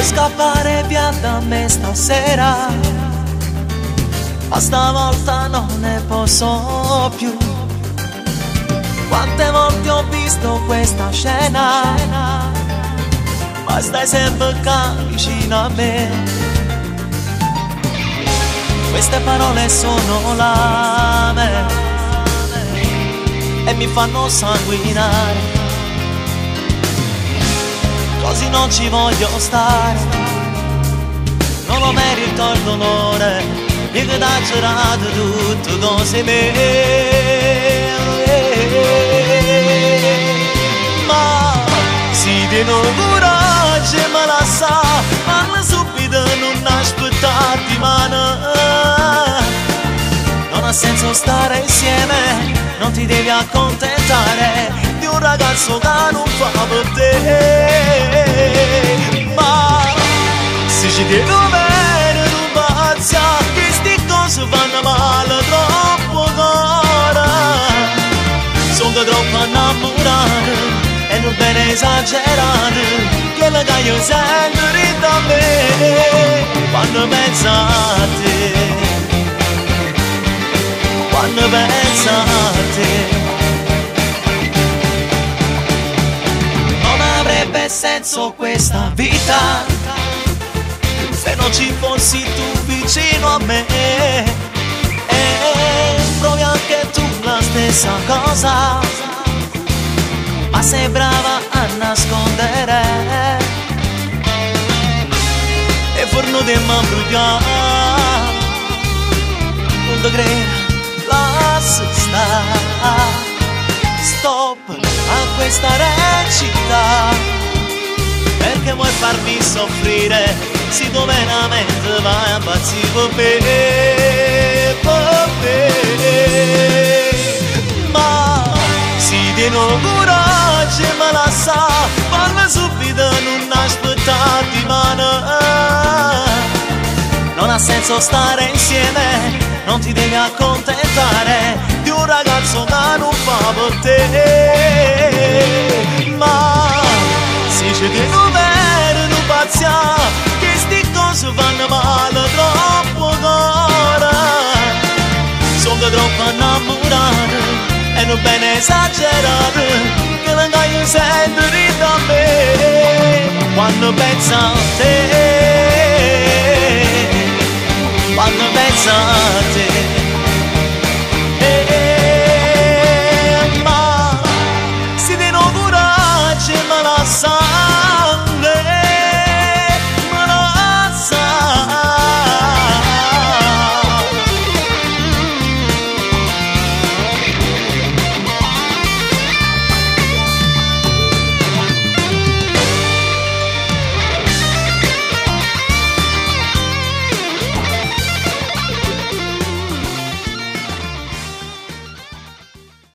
Vuoi scappare via da me stasera? Ma stavolta non ne posso più. Quante volte ho visto questa scena, ma stai sempre qua vicino a me. Queste parole sono lame e mi fanno sanguinare. Così non ci voglio stare, non lo merito il dolore, e che t'ha girato tutto cose me. Ma si tiene coraggio e me la sa, parla subito, non aspettarti mano. Non ha senso stare insieme, non ti devi accontentare di un ragazzo che non fa per te. Ma se ci devo bene non pazza, queste cose vanno male troppo cara. Sono troppo innamorato e non bene esagerato, che la caglio sempre da me quando pensa a te. Quando pensa a te, non avrebbe senso questa vita se non ci fossi tu vicino a me. E provi anche tu la stessa cosa, ma sei brava a nascondere e forno di m'ambrugliare. Non te credo, lascia stare, stop a questa recita, perché vuoi farmi soffrire, se tu veramente vai a impazzire per me. Ma si tiene coraggio e me la sa, parla subito, non aspettarti mano. Non ha senso stare insieme, non ti devi accontentare di un ragazzo che non fa per te. Ma se ci devo bene non pazzia, queste cose vanno male troppo cara. Sono troppo innamorato e non bene esagerato, che la caglio sempre da me quando penso a te.